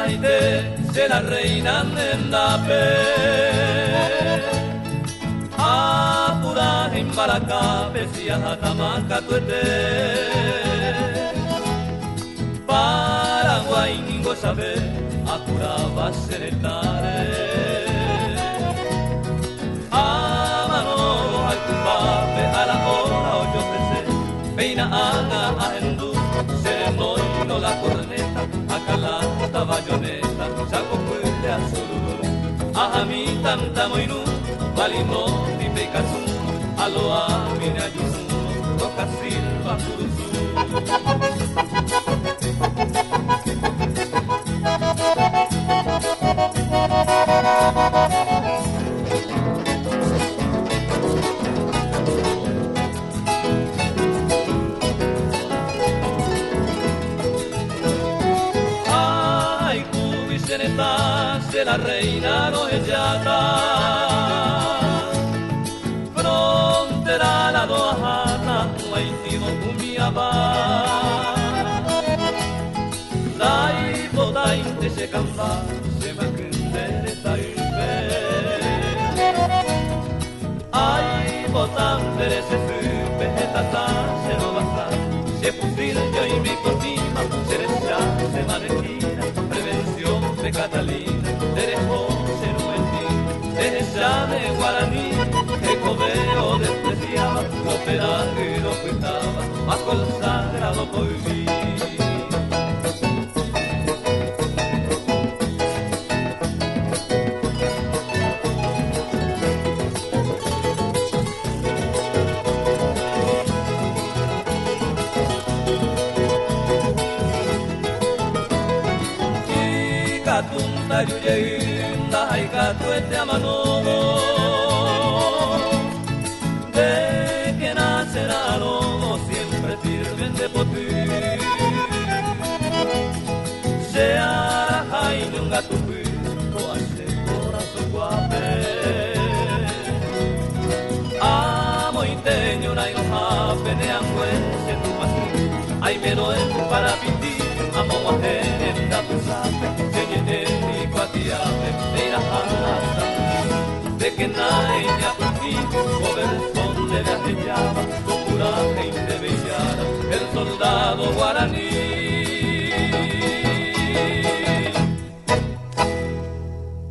maite se la reina nendape apura en Balacape si ajatamaca tuete Paraguay ningo sabe apura va seretare amano al cumbape a la hora o yo ofrece peina ana a endu sereno no la corneta acalata bayoneta saco puente azul a mi tanta moinu valino ni pecasu aloa mine ayuno toca silva curuzu se la reina no es yata frontera la doajata huaitimo cumiaba la ibota inte se campa se me crendere taipe ay botan dere se supe etata se no basta se fusil yo y mi cocina se recha se manejina prevención de Catalina derecho se no mentí derecha de guaraní que cobeo despreciaba lo pedaje lo cuitaba más consagrado por mí Tunta yuyeinda haikatu ete amanomo de que nacerá lomo siempre sirven de potir sea jaime un gato o hace corazón guape amo y teño una hija de angüense tu pasí ay mero en para pitir amo guajén da tu sape de que nadie por ti goberson le llama con coraje y de bellara el soldado guaraní